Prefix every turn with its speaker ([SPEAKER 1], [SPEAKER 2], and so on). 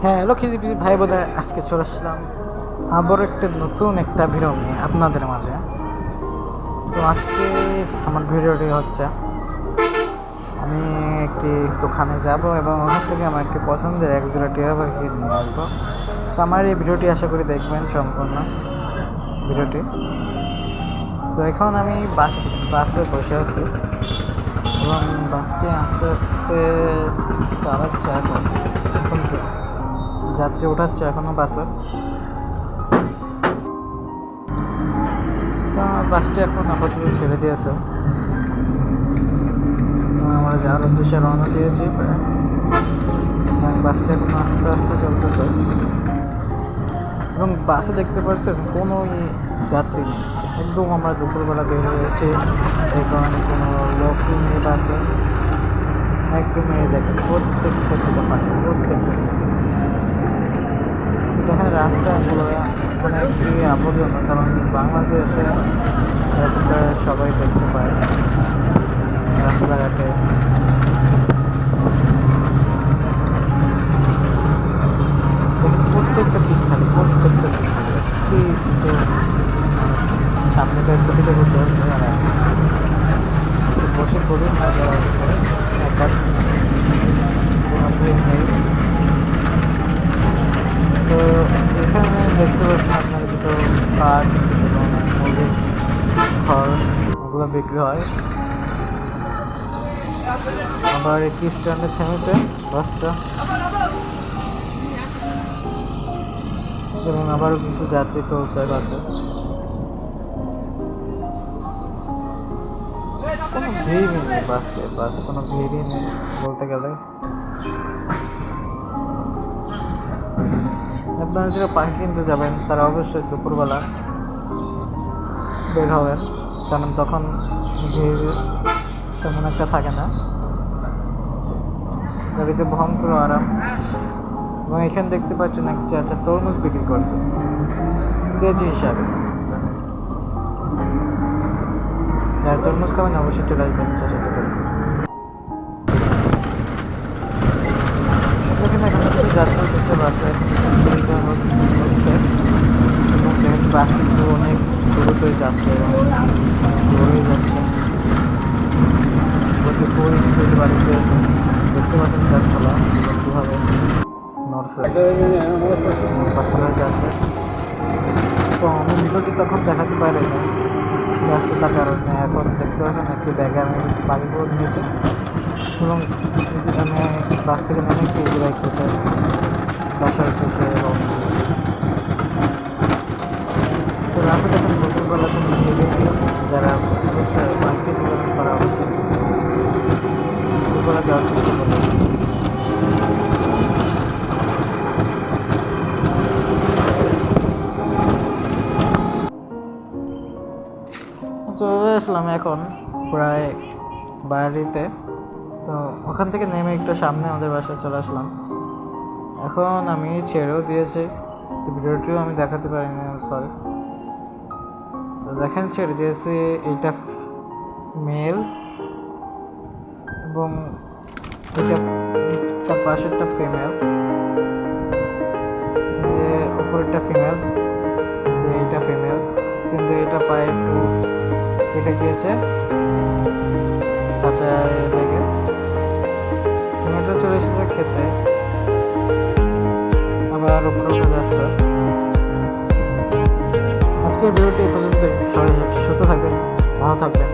[SPEAKER 1] হ্যাঁ, লক্ষ্মী ভাই বোধহয় আজকে চলে আসলাম আবার নতুন একটা ভিডিও নিয়ে আপনাদের মাঝে। তো আজকে আমার ভিডিওটি হচ্ছে আমি একটি দোকানে যাব এবং ওখান থেকে আমার একটি পছন্দের এক জোড়া টিয়া পাখি নিয়ে আসবো। তো আমার এই ভিডিওটি আশা করি দেখবেন সম্পূর্ণ ভিডিওটি। তো এখন আমি বাসে বসে আছি এবং বাসটি আস্তে আস্তে চালাচ্ছে। এখন যাত্রী উঠাচ্ছে এখনও বাসে। তো আমার বাসটি এখন আপাতত ছেড়ে দিয়েছে। আমরা যাওয়ার উদ্দেশ্যে রওনা দিয়েছি। বাসটি এখন আস্তে আস্তে চলতেছে এবং বাসে দেখতে পাচ্ছেন কোনো যাত্রী নেই। একদম আমরা দুপুরবেলা বের হয়েছি, এই কারণে কোনো লোকই নেই বাসে। একদমই দেখেন প্রত্যেকটা ছিল ফাঁকা, প্রত্যেকটা ছিল। দেখেন রাস্তাগুলো অনেকই আবর্জনা, কারণ বাংলাদেশে এতটা সবাই দেখতে পায় রাস্তাঘাটে। প্রত্যেকটা সিট খালি, প্রত্যেকটা সিট খালি। একটি সিটে সামনে তো একটা সিটে বসে আছে, আর বসে পড়ি মজা লাগছে। একার কোনো ভিড় নেই। তো এখানে দেখতে পাচ্ছেন আপনার কিছু কাঠ এবং মুরগির খড় ওগুলো বিক্রি হয়। আবার একটি স্ট্যান্ডে থেমেছে বাসটা এবং আবারও কিছু যাত্রী তুলছে বাসে। কোনো ভিড়ই নেই বাসে কোনো ভিড়ই নেই বলতে গেলে। আপনারা যারা পাখি কিনতে যাবেন তারা অবশ্যই দুপুরবেলা বের হবেন, কারণ তখন ভিড় তেমন একটা থাকে না। গাড়িতে বহন করে আরাম। এবং এখানে দেখতে পাচ্ছেন এক চাচা তরমুজ বিক্রি করছে কেজি হিসাবে। যারা তরমুজ খাবেন অবশ্যই চলে আসবেন চাচার দোকানে। এখানে কিছু যাত্রা হচ্ছে বাসে হচ্ছে এবং দেখেন বাস কিন্তু অনেক দূরত্বই যাচ্ছে এবং জোরেই যাচ্ছে। ফুল স্পিড বাড়িতে আছে, দেখতে পাচ্ছেন গাছপালা কীভাবে নড়ছে, গাছপালা যাচ্ছে। তো আমি ভিডিওটি তখন দেখাতে পারিনি ব্যস্ততার কারণে। এখন দেখতে পাচ্ছেন একটি ব্যাগে আমি বাকিগুলো নিয়েছি এবং আমি বাস থেকে নেমে একটি ইজি বাইক করতে বাসার উদ্দেশ্যে রওনা দিয়েছি। তো রাস্তা দেখেন দুপুরবেলা কোনো ভিড়ই নেই। যারা অবশ্যই বাইক কিনতে যাবেন তারা অবশ্যই দুপুরবেলা যাওয়ার চেষ্টা করবেন। চলে আসলাম এখন প্রায় বাড়িতে। তো ওখান থেকে নেমে একটু সামনে আমাদের বাসায় চলে আসলাম। এখন আমি ছেড়েও দিয়েছি, তো ভিডিওটিও আমি দেখাতে পারিনি, সরি। তো দেখেন ছেড়ে দিয়েছি, এইটা মেল এবং এটা তার পাশেরটা ফিমেল, যে উপরেরটা ফিমেল, যে এইটা ফিমেল, কিন্তু এটা পায়ে একটু কেটে গিয়েছে খাঁচায় লেগে। ফিমেলটা চলে এসেছে খেতে, আবার উপরে উঠে যাচ্ছে। আজকের ভিডিওটি এই পর্যন্ত। সবাই সুস্থ থাকবেন, ভালো থাকবেন।